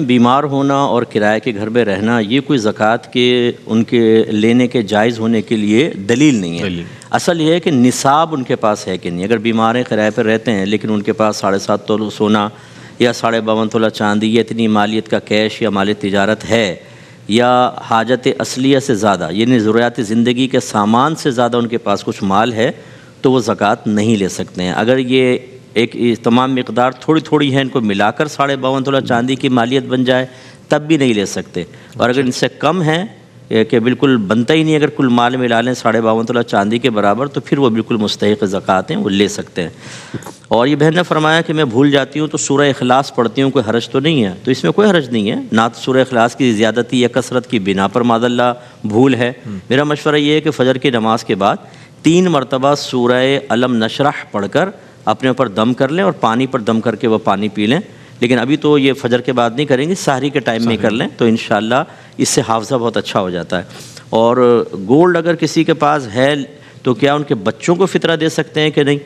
بیمار ہونا اور کرائے کے گھر میں رہنا یہ کوئی زکوٰۃ کے ان کے لینے کے جائز ہونے کے لیے دلیل نہیں ہے. اصل یہ ہے کہ نصاب ان کے پاس ہے کہ نہیں. اگر بیمار ہیں کرائے پر رہتے ہیں لیکن ان کے پاس 7.5 تولہ سونا یا 52.5 تولہ چاندی یا اتنی مالیت کا کیش یا مالی تجارت ہے یا حاجت اصلیہ سے زیادہ یعنی ضروریات زندگی کے سامان سے زیادہ ان کے پاس کچھ مال ہے تو وہ زکوٰۃ نہیں لے سکتے ہیں. اگر یہ ایک تمام مقدار تھوڑی تھوڑی ہے ان کو ملا کر 52.5 تولہ چاندی کی مالیت بن جائے تب بھی نہیں لے سکتے. اور اگر ان سے کم ہے کہ بالکل بنتا ہی نہیں, اگر کل مال ملا لیں 52.5 تولہ چاندی کے برابر تو پھر وہ بالکل مستحق زکوٰۃ ہیں, وہ لے سکتے ہیں. اور یہ بہن نے فرمایا کہ میں بھول جاتی ہوں تو سورہ اخلاص پڑھتی ہوں, کوئی حرج تو نہیں ہے؟ تو اس میں کوئی حرج نہیں ہے. نہ تو سورہ اخلاص کی زیادتی یا کثرت کی بنا پر معاذ اللہ بھول ہے. میرا مشورہ یہ ہے کہ فجر کی نماز کے بعد 3 مرتبہ سورہ علم نشرح پڑھ کر اپنے اوپر دم کر لیں اور پانی پر دم کر کے وہ پانی پی لیں. لیکن ابھی تو یہ فجر کے بعد نہیں کریں گے, سحری کے ٹائم میں کر لیں تو انشاءاللہ اس سے حافظہ بہت اچھا ہو جاتا ہے. اور گولڈ اگر کسی کے پاس ہے تو کیا ان کے بچوں کو فطرہ دے سکتے ہیں کہ نہیں؟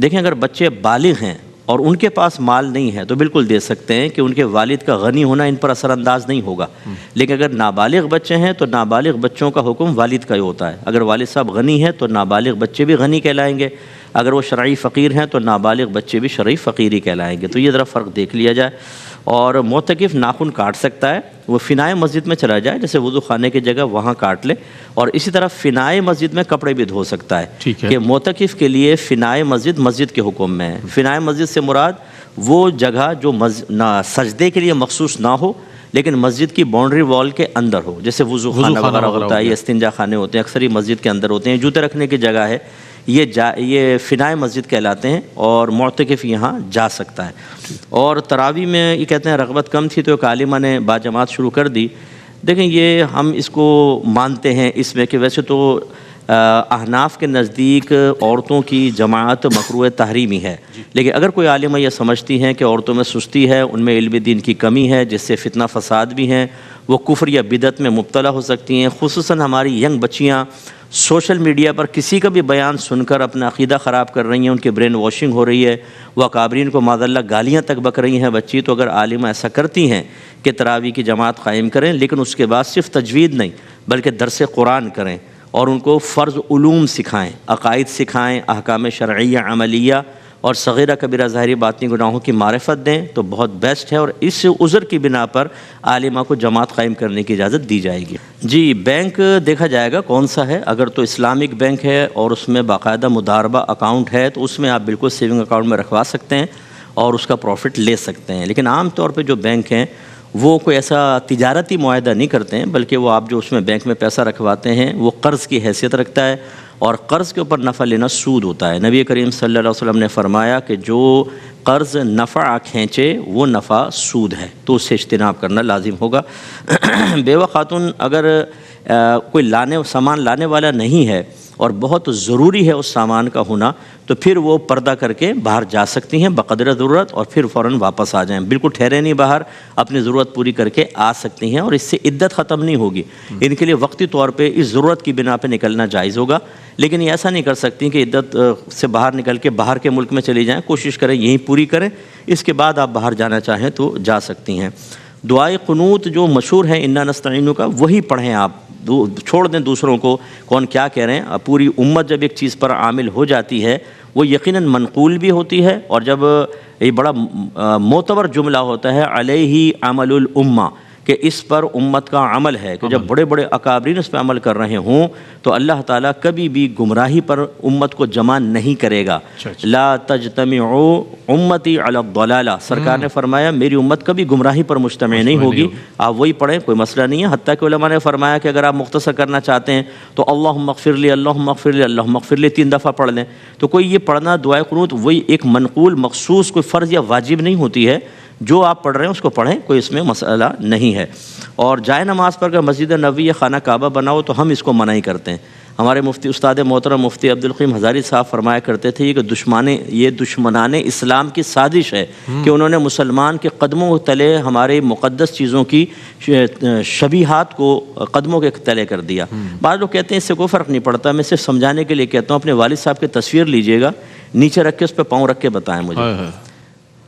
دیکھیں اگر بچے بالغ ہیں اور ان کے پاس مال نہیں ہے تو بالکل دے سکتے ہیں کہ ان کے والد کا غنی ہونا ان پر اثر انداز نہیں ہوگا. لیکن اگر نابالغ بچے ہیں تو نابالغ بچوں کا حکم والد کا ہی ہوتا ہے. اگر والد صاحب غنی ہے تو نابالغ بچے بھی غنی کہلائیں گے, اگر وہ شرعی فقیر ہیں تو نابالغ بچے بھی شرعی فقیر ہی کہلائیں گے. تو یہ ذرا فرق دیکھ لیا جائے. اور معتکف ناخن کاٹ سکتا ہے, وہ فنائے مسجد میں چلا جائے جیسے وضو خانے کی جگہ وہاں کاٹ لے. اور اسی طرح فنائے مسجد میں کپڑے بھی دھو سکتا ہے کہ معتکف کے لیے فنائے مسجد مسجد کے حکم میں ہے. فنائے مسجد سے مراد وہ جگہ جو سجدے کے لیے مخصوص نہ ہو لیکن مسجد کی باؤنڈری وال کے اندر ہو, جیسے وضو خانہ وغیرہ ہوتا ہے یا استنجا خانے ہوتے ہیں, اکثر ہی مسجد کے اندر ہوتے ہیں. جوتے رکھنے کی جگہ ہے, یہ فنائے مسجد کہلاتے ہیں اور معتکف یہاں جا سکتا ہے. اور تراویح میں یہ کہتے ہیں رغبت کم تھی تو ایک عالمہ نے باجماعت شروع کر دی. دیکھیں یہ ہم اس کو مانتے ہیں اس میں کہ ویسے تو احناف کے نزدیک عورتوں کی جماعت مکروہ تحریمی ہے, لیکن اگر کوئی عالمہ یہ سمجھتی ہیں کہ عورتوں میں سستی ہے, ان میں علم دین کی کمی ہے جس سے فتنہ فساد بھی ہیں, وہ کفر یا بدعت میں مبتلا ہو سکتی ہیں. خصوصاً ہماری ینگ بچیاں سوشل میڈیا پر کسی کا بھی بیان سن کر اپنا عقیدہ خراب کر رہی ہیں, ان کی برین واشنگ ہو رہی ہے, وہ اکابرین کو معاذ اللہ گالیاں تک بک رہی ہیں بچی. تو اگر عالمہ ایسا کرتی ہیں کہ تراویح کی جماعت قائم کریں لیکن اس کے بعد صرف تجوید نہیں بلکہ درس قرآن کریں اور ان کو فرض علوم سکھائیں, عقائد سکھائیں, احکام شرعیہ عملیہ اور صغیرہ کبیرہ ظاہری باطنی گناہوں کی معرفت دیں تو بہت بیسٹ ہے. اور اس عذر کی بنا پر عالمہ کو جماعت قائم کرنے کی اجازت دی جائے گی. جی بینک دیکھا جائے گا کون سا ہے. اگر تو اسلامک بینک ہے اور اس میں باقاعدہ مضاربہ اکاؤنٹ ہے تو اس میں آپ بالکل سیونگ اکاؤنٹ میں رکھوا سکتے ہیں اور اس کا پروفٹ لے سکتے ہیں. لیکن عام طور پہ جو بینک ہیں وہ کوئی ایسا تجارتی معاہدہ نہیں کرتے ہیں بلکہ وہ آپ جو اس میں بینک میں پیسہ رکھواتے ہیں وہ قرض کی حیثیت رکھتا ہے اور قرض کے اوپر نفع لینا سود ہوتا ہے. نبی کریم صلی اللہ علیہ وسلم نے فرمایا کہ جو قرض نفع کھینچے وہ نفع سود ہے تو اس سے اجتناب کرنا لازم ہوگا. بیوہ خاتون اگر کوئی سامان لانے والا نہیں ہے اور بہت ضروری ہے اس سامان کا ہونا تو پھر وہ پردہ کر کے باہر جا سکتی ہیں بقدر ضرورت اور پھر فوراً واپس آ جائیں. بالکل ٹھہرے نہیں باہر, اپنی ضرورت پوری کر کے آ سکتی ہیں اور اس سے عدت ختم نہیں ہوگی. ان کے لیے وقتی طور پہ اس ضرورت کی بنا پہ نکلنا جائز ہوگا, لیکن یہ ایسا نہیں کر سکتی کہ عدت سے باہر نکل کے باہر کے ملک میں چلی جائیں. کوشش کریں یہیں پوری کریں, اس کے بعد آپ باہر جانا چاہیں تو جا سکتی ہیں. دعائے قنوت جو مشہور ہے انا نستعین کا وہی پڑھیں آپ, چھوڑ دیں دوسروں کو کون کیا کہہ رہے ہیں. پوری امت جب ایک چیز پر عامل ہو جاتی ہے وہ یقیناً منقول بھی ہوتی ہے, اور جب یہ بڑا معتبر جملہ ہوتا ہے علیہ عمل الامہ کہ اس پر امت کا عمل ہے, کہ جب بڑے بڑے اکابرین اس پہ عمل کر رہے ہوں تو اللہ تعالیٰ کبھی بھی گمراہی پر امت کو جمع نہیں کرے گا. لا تجتمع امتی علی الضلالہ, سرکار نے فرمایا میری امت کبھی گمراہی پر مجتمع نہیں ہوگی. آپ وہی پڑھیں, کوئی مسئلہ نہیں ہے. حتیٰ کہ علماء نے فرمایا کہ اگر آپ مختصر کرنا چاہتے ہیں تو اللہم اغفر لی اللہم اغفر لی اللہم اغفر لی 3 دفعہ پڑھ لیں. تو کوئی یہ پڑھنا دعائے قنوت وہی ایک منقول مخصوص کوئی فرض یا واجب نہیں ہوتی ہے, جو آپ پڑھ رہے ہیں اس کو پڑھیں, کوئی اس میں مسئلہ نہیں ہے. اور جائے نماز پر اگر مسجد نبوی یا خانہ کعبہ بنا ہو تو ہم اس کو منع ہی کرتے ہیں. ہمارے مفتی استاد محترم مفتی عبدالقیم ہزاری صاحب فرمایا کرتے تھے کہ یہ دشمنان اسلام کی سازش ہے کہ انہوں نے مسلمان کے قدموں کے تلے ہمارے مقدس چیزوں کی شبیہات کو قدموں کے تلے کر دیا. بعض لوگ کہتے ہیں اس سے کوئی فرق نہیں پڑتا, میں صرف سمجھانے کے لیے کہتا ہوں اپنے والد صاحب کی تصویر لیجئے گا, نیچے رکھ کے اس پہ پاؤں رکھ کے بتائیں مجھے.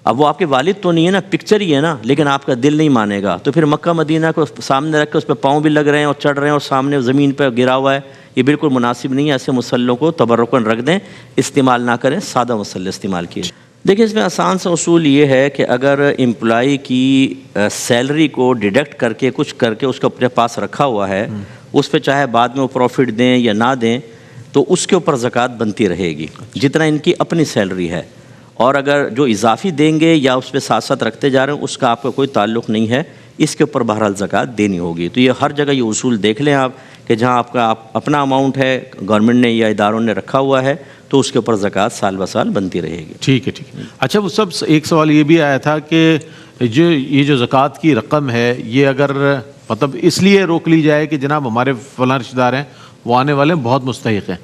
اب وہ آپ کے والد تو نہیں ہے نا، پکچر ہی ہے نا، لیکن آپ کا دل نہیں مانے گا، تو پھر مکہ مدینہ کو سامنے رکھ کے اس پہ پاؤں بھی لگ رہے ہیں اور چڑھ رہے ہیں اور سامنے زمین پہ گرا ہوا ہے، یہ بالکل مناسب نہیں ہے. ایسے مصلوں کو تبرکاً رکھ دیں، استعمال نہ کریں، سادہ مصلے استعمال کیے. دیکھیں اس میں آسان سا اصول یہ ہے کہ اگر امپلائی کی سیلری کو ڈیڈکٹ کر کے کچھ کر کے اس کو اپنے پاس رکھا ہوا ہے، اس پہ چاہے بعد میں وہ پروفٹ دیں یا نہ دیں تو اس کے اوپر زکوٰۃ بنتی رہے گی جتنا ان کی اپنی سیلری ہے. اور اگر جو اضافی دیں گے یا اس پہ ساتھ ساتھ رکھتے جا رہے ہیں اس کا آپ کا کوئی تعلق نہیں ہے، اس کے اوپر بہرحال زکوٰۃ دینی ہوگی. تو یہ ہر جگہ یہ اصول دیکھ لیں آپ کہ جہاں آپ کا اپنا اماؤنٹ ہے، گورنمنٹ نے یا اداروں نے رکھا ہوا ہے، تو اس کے اوپر زکوٰۃ سال بہ سال بنتی رہے گی. ٹھیک ہے. اچھا وہ سب ایک سوال یہ بھی آیا تھا کہ یہ جو زکوٰۃ کی رقم ہے یہ اگر مطلب اس لیے روک لی جائے کہ جناب ہمارے فلاں رشتہ دار ہیں وہ آنے والے ہیں بہت مستحق ہیں،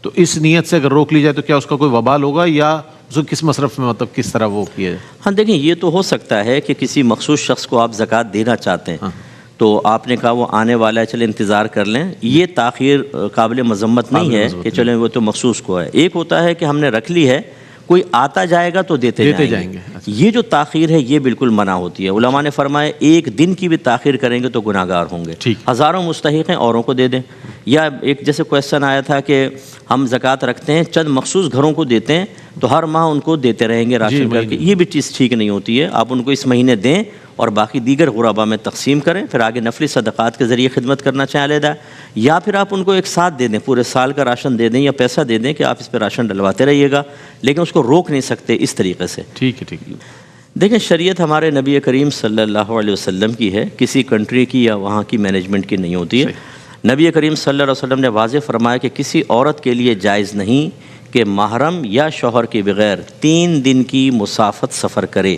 تو اس نیت سے اگر روک لی جائے تو کیا اس کا کوئی وبال ہوگا یا اس کو کس مصرف میں مطلب کس طرح وہ کیا جائے؟ ہاں دیکھیں یہ تو ہو سکتا ہے کہ کسی مخصوص شخص کو آپ زکوٰۃ دینا چاہتے ہیں، تو آپ نے کہا وہ آنے والا ہے چلے انتظار کر لیں، یہ تاخیر قابل مذمت نہیں ہے کہ چلیں وہ تو مخصوص کو ہے. ایک ہوتا ہے کہ ہم نے رکھ لی ہے، کوئی آتا جائے گا تو دیتے جائیں گے. یہ جو تاخیر ہے یہ بالکل منع ہوتی ہے. علماء نے فرمایا ایک دن کی بھی تاخیر کریں گے تو گناہ گار ہوں گے. ہزاروں مستحق ہیں، اوروں کو دے دیں. یا ایک جیسے کویسچن آیا تھا کہ ہم زکوٰۃ رکھتے ہیں چند مخصوص گھروں کو دیتے ہیں تو ہر ماہ ان کو دیتے رہیں گے راشن کر کے، یہ بھی چیز ٹھیک نہیں ہوتی ہے. آپ ان کو اس مہینے دیں اور باقی دیگر غربا میں تقسیم کریں، پھر آگے نفلی صدقات کے ذریعے خدمت کرنا چاہیں علیحدہ، یا پھر آپ ان کو ایک ساتھ دے دیں، پورے سال کا راشن دے دیں یا پیسہ دے دیں کہ آپ اس پہ راشن ڈلواتے رہیے گا، لیکن اس کو روک نہیں سکتے اس طریقے سے. ٹھیک ہے. دیکھیں شریعت ہمارے نبی کریم صلی اللہ علیہ وسلم کی ہے، کسی کنٹری کی یا وہاں کی مینجمنٹ کی نہیں ہوتی ہے. نبی کریم صلی اللہ علیہ وسلم نے واضح فرمایا کہ کسی عورت کے لیے جائز نہیں کہ محرم یا شوہر کے بغیر 3 دن کی مسافت سفر کرے،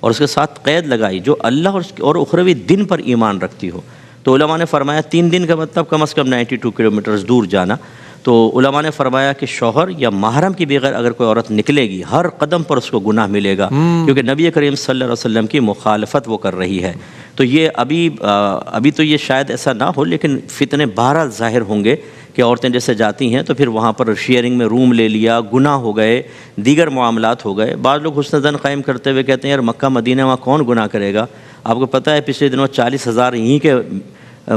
اور اس کے ساتھ قید لگائی جو اللہ اور اخروی دن پر ایمان رکھتی ہو. تو علماء نے فرمایا 3 دن کا مطلب کم از کم 92 کلومیٹرز دور جانا. تو علماء نے فرمایا کہ شوہر یا محرم کے بغیر اگر کوئی عورت نکلے گی ہر قدم پر اس کو گناہ ملے گا، کیونکہ نبی کریم صلی اللہ علیہ وسلم کی مخالفت وہ کر رہی ہے. تو یہ ابھی تو یہ شاید ایسا نہ ہو، لیکن فتنے بہرحال ظاہر ہوں گے کہ عورتیں جیسے جاتی ہیں تو پھر وہاں پر شیئرنگ میں روم لے لیا، گناہ ہو گئے، دیگر معاملات ہو گئے. بعض لوگ حسن ظن قائم کرتے ہوئے کہتے ہیں یار مکہ مدینہ وہاں کون گناہ کرے گا. آپ کو پتہ ہے پچھلے دنوں 40,000 یہیں کے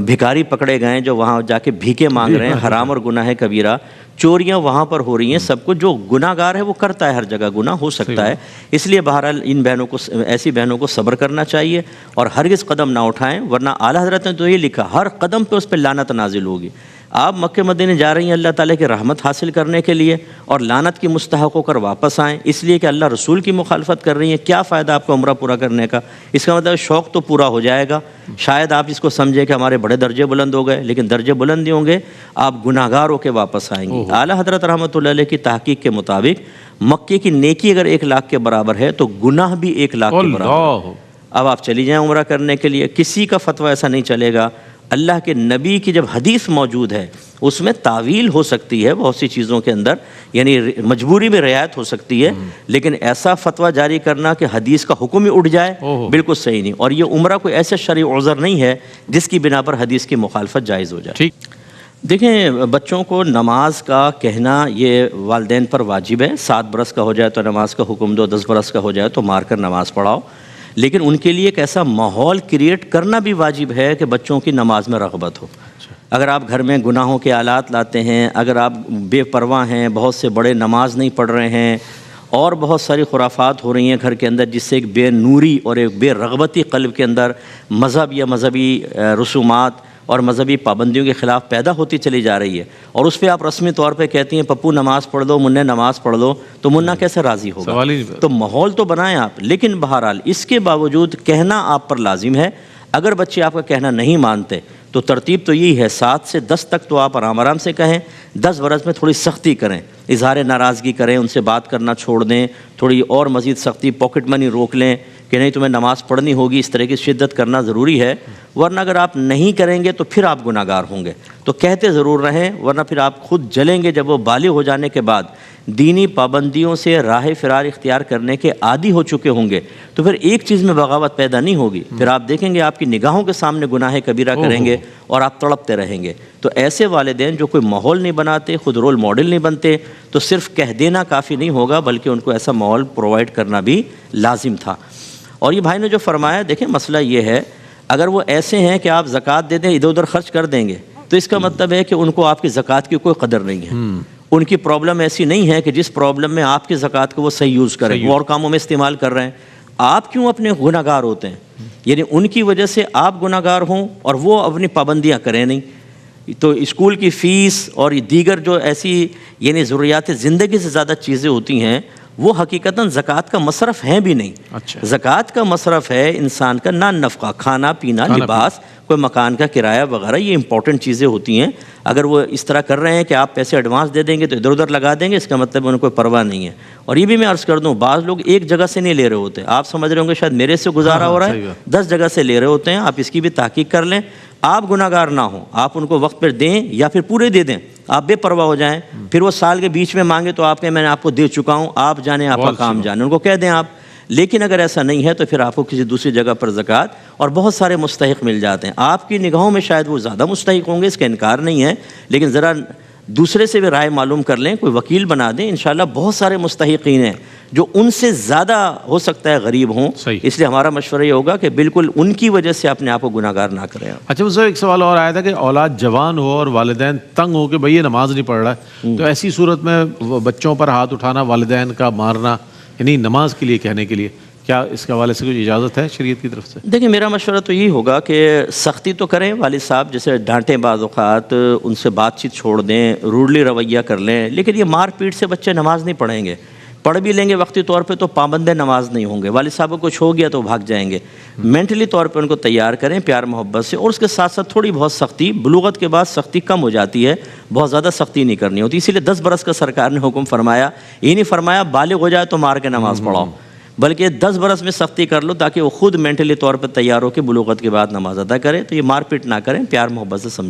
بھکاری پکڑے گئے جو وہاں جا کے بھیکے مانگ رہے ہیں. حرام اور گناہ کبیرہ، چوریاں وہاں پر ہو رہی ہیں. سب کچھ جو گناہ گار ہے وہ کرتا ہے، ہر جگہ گناہ ہو سکتا ہے. اس لیے بہرحال ان بہنوں کو، ایسی بہنوں کو صبر کرنا چاہیے اور ہرگز قدم نہ اٹھائیں، ورنہ اعلیٰ حضرت نے تو یہ لکھا ہر قدم پہ اس پہ لعنت نازل ہوگی. آپ مکہ مدینے جا رہی ہیں اللہ تعالیٰ کی رحمت حاصل کرنے کے لیے اور لعنت کی مستحق ہو کر واپس آئیں اس لیے کہ اللہ رسول کی مخالفت کر رہی ہیں. کیا فائدہ آپ کو عمرہ پورا کرنے کا؟ اس کا مطلب شوق تو پورا ہو جائے گا. شاید آپ اس کو سمجھیں کہ ہمارے بڑے درجے بلند ہو گئے، لیکن درجے بلند نہیں ہوں گے، آپ گناہ گار ہو کے واپس آئیں گے. اعلیٰ حضرت رحمۃ اللہ علیہ کی تحقیق کے مطابق مکے کی نیکی اگر 1 لاکھ کے برابر ہے تو گناہ بھی 1 لاکھ کے برابر ہے. اب آپ چلی جائیں عمرہ کرنے کے لیے، کسی کا فتویٰ ایسا نہیں چلے گا. اللہ کے نبی کی جب حدیث موجود ہے اس میں تعویل ہو سکتی ہے بہت سی چیزوں کے اندر، یعنی مجبوری میں رعایت ہو سکتی ہے، لیکن ایسا فتویٰ جاری کرنا کہ حدیث کا حکم ہی اٹھ جائے بالکل صحیح نہیں. اور یہ عمرہ کوئی ایسے شرعی عذر نہیں ہے جس کی بنا پر حدیث کی مخالفت جائز ہو جائے. دیکھیں بچوں کو نماز کا کہنا یہ والدین پر واجب ہے. 7 برس کا ہو جائے تو نماز کا حکم دو، 10 برس کا ہو جائے تو مار کر نماز پڑھاؤ. لیکن ان کے لیے ایک ایسا ماحول کریٹ کرنا بھی واجب ہے کہ بچوں کی نماز میں رغبت ہو. اگر آپ گھر میں گناہوں کے آلات لاتے ہیں، اگر آپ بے پرواہ ہیں، بہت سے بڑے نماز نہیں پڑھ رہے ہیں اور بہت ساری خرافات ہو رہی ہیں گھر کے اندر جس سے ایک بے نوری اور ایک بے رغبتی قلب کے اندر مذہب یا مذہبی رسومات اور مذہبی پابندیوں کے خلاف پیدا ہوتی چلی جا رہی ہے، اور اس پہ آپ رسمی طور پہ کہتی ہیں پپو نماز پڑھ دو، منہ نماز پڑھ دو، تو منہ کیسے راضی ہوگا؟ تو ماحول تو بنائیں آپ، لیکن بہرحال اس کے باوجود کہنا آپ پر لازم ہے. اگر بچے آپ کا کہنا نہیں مانتے تو ترتیب تو یہی ہے 7 سے 10 تک تو آپ آرام آرام سے کہیں، 10 برس میں تھوڑی سختی کریں، اظہار ناراضگی کریں، ان سے بات کرنا چھوڑ دیں، تھوڑی اور مزید سختی، پاکٹ منی روک لیں کہ نہیں تمہیں نماز پڑھنی ہوگی، اس طرح کی شدت کرنا ضروری ہے، ورنہ اگر آپ نہیں کریں گے تو پھر آپ گناہ گار ہوں گے. تو کہتے ضرور رہیں، ورنہ پھر آپ خود جلیں گے جب وہ بالغ ہو جانے کے بعد دینی پابندیوں سے راہ فرار اختیار کرنے کے عادی ہو چکے ہوں گے، تو پھر ایک چیز میں بغاوت پیدا نہیں ہوگی. پھر آپ دیکھیں گے آپ کی نگاہوں کے سامنے گناہ کبیرہ کریں گے اور آپ تڑپتے رہیں گے. تو ایسے والدین جو کوئی ماحول نہیں بناتے، خود رول ماڈل نہیں بنتے، تو صرف کہہ دینا کافی نہیں ہوگا، بلکہ ان کو ایسا ماحول پرووائڈ کرنا بھی لازم تھا. اور یہ بھائی نے جو فرمایا، دیکھیں مسئلہ یہ ہے، اگر وہ ایسے ہیں کہ آپ زکوٰۃ دے دیں ادھر ادھر خرچ کر دیں گے، تو اس کا مطلب ہے کہ ان کو آپ کی زکوٰۃ کی کوئی قدر نہیں ہے. ان کی پرابلم ایسی نہیں ہے کہ جس پرابلم میں آپ کی زکوٰۃ کو وہ صحیح یوز کریں، وہ اور کاموں میں استعمال کر رہے ہیں. آپ کیوں اپنے گناہ گار ہوتے ہیں؟ یعنی ان کی وجہ سے آپ گناہ گار ہوں اور وہ اپنی پابندیاں کریں نہیں. تو اسکول کی فیس اور دیگر جو ایسی یعنی ضروریات زندگی سے زیادہ چیزیں ہوتی ہیں، وہ حقیقتاً زکوٰۃ کا مصرف ہیں بھی نہیں. زکوٰۃ کا مصرف ہے انسان کا نان نفقہ، کھانا پینا، لباس، کوئی مکان کا کرایہ وغیرہ، یہ امپورٹنٹ چیزیں ہوتی ہیں. اگر وہ اس طرح کر رہے ہیں کہ آپ پیسے ایڈوانس دے دیں گے تو ادھر ادھر لگا دیں گے، اس کا مطلب ان کو پرواہ نہیں ہے. اور یہ بھی میں عرض کر دوں، بعض لوگ ایک جگہ سے نہیں لے رہے ہوتے. آپ سمجھ رہے ہوں گے شاید میرے سے گزارا ہو رہا ہے، 10 جگہ سے لے رہے ہوتے ہیں. آپ اس کی بھی تحقیق کر لیں. آپ گناہ گار نہ ہوں، آپ ان کو وقت پر دیں یا پھر پورے دے دیں، آپ بے پرواہ ہو جائیں. پھر وہ سال کے بیچ میں مانگے تو آپ کہیں میں نے آپ کو دے چکا ہوں، آپ جانیں آپ کا کام جانیں، ان کو کہہ دیں آپ. لیکن اگر ایسا نہیں ہے تو پھر آپ کو کسی دوسری جگہ پر زکوٰۃ اور بہت سارے مستحق مل جاتے ہیں. آپ کی نگاہوں میں شاید وہ زیادہ مستحق ہوں گے، اس کا انکار نہیں ہے، لیکن ذرا دوسرے سے بھی رائے معلوم کر لیں، کوئی وکیل بنا دیں. انشاءاللہ بہت سارے مستحقین ہیں جو ان سے زیادہ ہو سکتا ہے غریب ہوں. اس لیے ہمارا مشورہ یہ ہوگا کہ بالکل ان کی وجہ سے اپنے آپ کو گناہ گار نہ کریں. اچھا مجھ سے ایک سوال اور آیا تھا کہ اولاد جوان ہو اور والدین تنگ ہو کہ بھئی یہ نماز نہیں پڑھ رہا ہے، تو ایسی صورت میں بچوں پر ہاتھ اٹھانا، والدین کا مارنا، یعنی نماز کے لیے کہنے کے لیے، کیا اس کے حوالے سے کوئی اجازت ہے شریعت کی طرف سے؟ دیکھیں میرا مشورہ تو یہی ہوگا کہ سختی تو کریں والد صاحب، جیسے ڈانٹیں بعض اوقات، ان سے بات چیت چھوڑ دیں، روڈلی رویہ کر لیں. لیکن یہ مار پیٹ سے بچے نماز نہیں پڑھیں گے. پڑھ بھی لیں گے وقتی طور پہ تو پابند نماز نہیں ہوں گے. والد صاحب کو کچھ ہو گیا تو بھاگ جائیں گے. مینٹلی طور پہ ان کو تیار کریں پیار محبت سے، اور اس کے ساتھ ساتھ تھوڑی بہت سختی. بلوغت کے بعد سختی کم ہو جاتی ہے، بہت زیادہ سختی نہیں کرنی ہوتی. اسی لیے 10 برس کا سرکار نے حکم فرمایا. یہ نہیں فرمایا بالغ ہو جائے تو مار کے نماز پڑھاؤ، بلکہ 10 برس میں سختی کر لو تاکہ وہ خود مینٹلی طور پہ تیار ہو کے بلوغت کے بعد نماز ادا کرے. تو یہ مار پیٹ نہ کریں، پیار محبت سے سمجھا.